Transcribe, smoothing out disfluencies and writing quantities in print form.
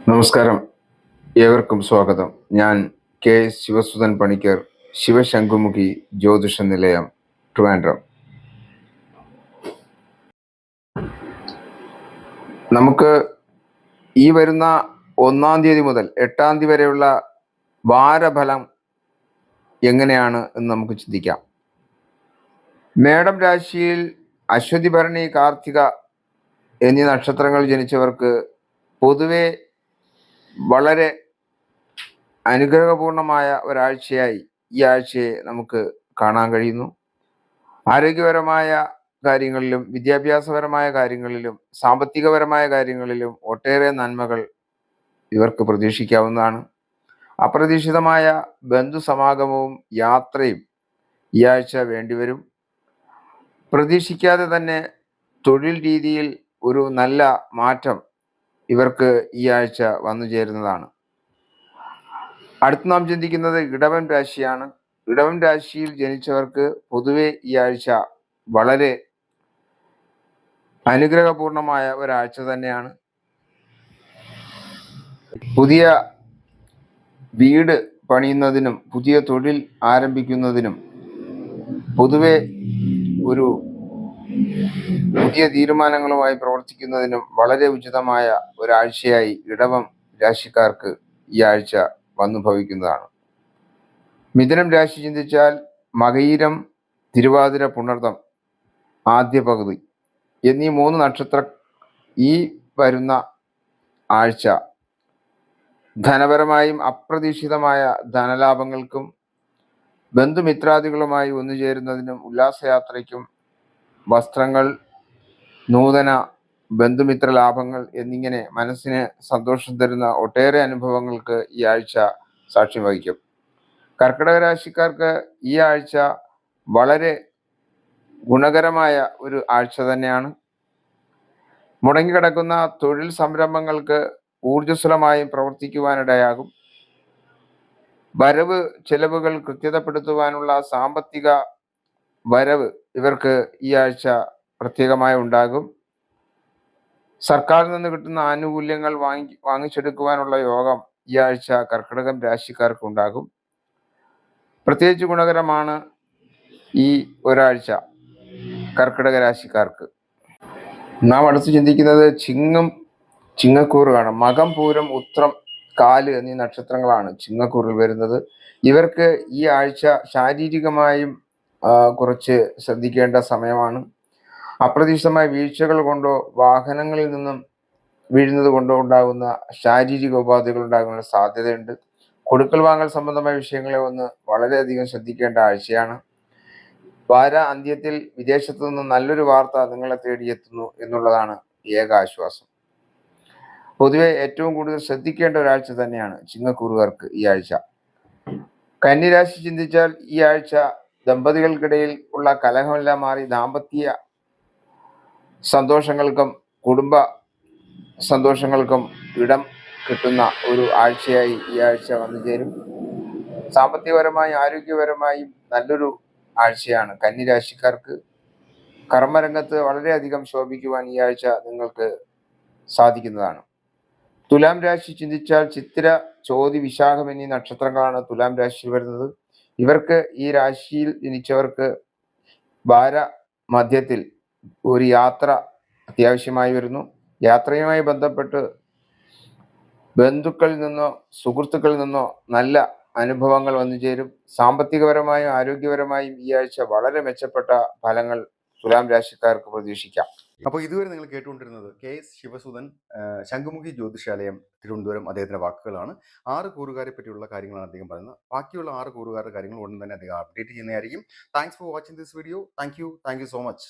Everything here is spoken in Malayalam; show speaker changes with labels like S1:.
S1: നമസ്കാരം, ഏവർക്കും സ്വാഗതം. ഞാൻ കെ ശിവസുധൻ പണിക്കർ, ശിവശംഖുമുഖി ജ്യോതിഷ നിലയം, ട്രിവാൻഡ്രം. നമുക്ക് ഈ വരുന്ന 1-ാം തീയതി മുതൽ 8-ാം തീയതി വരെയുള്ള വാരഫലം എങ്ങനെയാണ് എന്ന് നമുക്ക് ചിന്തിക്കാം. മേടം രാശിയിൽ അശ്വതി, ഭരണി, കാർത്തിക എന്നീ നക്ഷത്രങ്ങൾ ജനിച്ചവർക്ക് പൊതുവെ വളരെ അനുഗ്രഹപൂർണമായ ഒരാഴ്ചയായി ഈ ആഴ്ചയെ നമുക്ക് കാണാൻ കഴിയുന്നു. ആരോഗ്യപരമായ കാര്യങ്ങളിലും വിദ്യാഭ്യാസപരമായ കാര്യങ്ങളിലും സാമ്പത്തികപരമായ കാര്യങ്ങളിലും ഒട്ടേറെ നന്മകൾ ഇവർക്ക് പ്രതീക്ഷിക്കാവുന്നതാണ്. അപ്രതീക്ഷിതമായ ബന്ധുസമാഗമവും യാത്രയും ഈ ആഴ്ച വേണ്ടിവരും. പ്രതീക്ഷിക്കാതെ തന്നെ തൊഴിൽ രീതിയിൽ ഒരു നല്ല മാറ്റം ഇവർക്ക് ഈ ആഴ്ച വന്നു ചേരുന്നതാണ്. അടുത്ത് നാം ചിന്തിക്കുന്നത് ഇടവൻ രാശിയാണ്. ഇടവൻ രാശിയിൽ ജനിച്ചവർക്ക് പൊതുവെ ഈ ആഴ്ച വളരെ അനുഗ്രഹപൂർണമായ ഒരാഴ്ച തന്നെയാണ്. പുതിയ വീട് പണിയുന്നതിനും പുതിയ തൊഴിൽ ആരംഭിക്കുന്നതിനും പൊതുവെ ഒരു പുതിയ തീരുമാനങ്ങളുമായി പ്രവർത്തിക്കുന്നതിനും വളരെ ഉചിതമായ ഒരാഴ്ചയായി ഇടവം രാശിക്കാർക്ക് ഈ ആഴ്ച വന്നു ഭവിക്കുന്നതാണ്. മിഥുനം രാശി ചിന്തിച്ചാൽ മകയിരം, തിരുവാതിര, പുണർതം ആദ്യ പകുതി എന്നീ 3 നക്ഷത്ര ഈ വരുന്ന ആഴ്ച ധനപരമായും അപ്രതീക്ഷിതമായ ധനലാഭങ്ങൾക്കും ബന്ധുമിത്രാദികളുമായി ഒന്നുചേരുന്നതിനും ഉല്ലാസയാത്രയ്ക്കും വസ്ത്രങ്ങൾ, നൂതന ബന്ധുമിത്ര ലാഭങ്ങൾ എന്നിങ്ങനെ മനസ്സിന് സന്തോഷം തരുന്ന ഒട്ടേറെ അനുഭവങ്ങൾക്ക് ഈ ആഴ്ച സാക്ഷ്യം വഹിക്കും. കർക്കിടക രാശിക്കാർക്ക് ഈ ആഴ്ച വളരെ ഗുണകരമായ ഒരു ആഴ്ച തന്നെയാണ്. മുടങ്ങിക്കിടക്കുന്ന തൊഴിൽ സംരംഭങ്ങൾക്ക് ഊർജ്ജസ്വലമായും പ്രവർത്തിക്കുവാനിടയാകും. വരവ് ചെലവുകൾ കൃത്യതപ്പെടുത്തുവാനുള്ള സാമ്പത്തിക വരവ് ഇവർക്ക് ഈ ആഴ്ച പ്രത്യേകമായി ഉണ്ടാകും. സർക്കാരിൽ നിന്ന് കിട്ടുന്ന ആനുകൂല്യങ്ങൾ വാങ്ങിച്ചെടുക്കുവാനുള്ള യോഗം ഈ ആഴ്ച കർക്കിടകം രാശിക്കാർക്ക് ഉണ്ടാകും. പ്രത്യേകിച്ച് ഗുണകരമാണ് ഈ ഒരാഴ്ച കർക്കിടക രാശിക്കാർക്ക്. നാം അടുത്ത് ചിന്തിക്കുന്നത് ചിങ്ങം, ചിങ്ങക്കൂറുകാണ്. മകം, പൂരം, ഉത്രം, കാല് എന്നീ നക്ഷത്രങ്ങളാണ് ചിങ്ങക്കൂറിൽ വരുന്നത്. ഇവർക്ക് ഈ ആഴ്ച ശാരീരികമായും കുറച്ച് ശ്രദ്ധിക്കേണ്ട സമയമാണ്. അപ്രതീക്ഷിതമായ വീഴ്ചകൾ കൊണ്ടോ വാഹനങ്ങളിൽ നിന്നും വീഴുന്നത് കൊണ്ടോ ഉണ്ടാകുന്ന ശാരീരിക ഉപാധികൾ ഉണ്ടാകാനുള്ള സാധ്യതയുണ്ട്. കൊടുക്കൽ വാങ്ങൽ സംബന്ധമായ വിഷയങ്ങളെ ഒന്ന് വളരെയധികം ശ്രദ്ധിക്കേണ്ട ആഴ്ചയാണ്. വാര അന്ത്യത്തിൽ വിദേശത്തു നിന്ന് നല്ലൊരു വാർത്ത നിങ്ങളെ തേടിയെത്തുന്നു എന്നുള്ളതാണ് ഏക ആശ്വാസം. പൊതുവെ ഏറ്റവും കൂടുതൽ ശ്രദ്ധിക്കേണ്ട ഒരാഴ്ച തന്നെയാണ് ചിങ്ങക്കൂറുകാർക്ക് ഈ ആഴ്ച. കന്നിരാശി ചിന്തിച്ചാൽ ഈ ആഴ്ച ദമ്പതികൾക്കിടയിൽ ഉള്ള കലഹമെല്ലാം മാറി ദാമ്പത്യ സന്തോഷങ്ങൾക്കും കുടുംബ സന്തോഷങ്ങൾക്കും ഇടം കിട്ടുന്ന ഒരു ആഴ്ചയായി ഈ ആഴ്ച വന്നു ചേരും. സാമ്പത്തികപരമായും ആരോഗ്യപരമായും നല്ലൊരു ആഴ്ചയാണ് കന്നിരാശിക്കാർക്ക്. കർമ്മരംഗത്ത് വളരെയധികം ശോഭിക്കുവാൻ ഈ ആഴ്ച നിങ്ങൾക്ക് സാധിക്കുന്നതാണ്. തുലാം രാശി ചിന്തിച്ചാൽ ചിത്തിര, ചോതി, വിശാഖം എന്നീ നക്ഷത്രങ്ങളാണ് തുലാം രാശിയിൽ വരുന്നത്. ഇവർക്ക് ഈ രാശിയിൽ ജനിച്ചവർക്ക് വാര മധ്യത്തിൽ ഒരു യാത്ര അത്യാവശ്യമായി വരുന്നു. യാത്രയുമായി ബന്ധപ്പെട്ട് ബന്ധുക്കളിൽ നിന്നോ സുഹൃത്തുക്കളിൽ നിന്നോ നല്ല അനുഭവങ്ങൾ വന്നു ചേരും. സാമ്പത്തികപരമായും ആരോഗ്യപരമായും ഈ ആഴ്ച വളരെ മെച്ചപ്പെട്ട ഫലങ്ങൾ തുലാം രാശിക്കാർക്ക് പ്രതീക്ഷിക്കാം.
S2: അപ്പോൾ ഇതുവരെ നിങ്ങൾ കേട്ടുകൊണ്ടിരുന്നത് കെ എസ് ശിവസുധൻ, ശംഖുമുഖി ജ്യോതിഷാലയം, തിരുവനന്തപുരം, അദ്ദേഹത്തിന്റെ വാക്കുകളാണ്. 6 കൂറുകാരെ പറ്റിയുള്ള കാര്യങ്ങളാണ് അദ്ദേഹം പറയുന്നത്. ബാക്കിയുള്ള 6 കൂറുകാരുടെ കാര്യങ്ങൾ ഉടൻ തന്നെ അദ്ദേഹം അപ്ഡേറ്റ് ചെയ്യുന്നതായിരിക്കും. Thanks for watching this video. Thank you so much.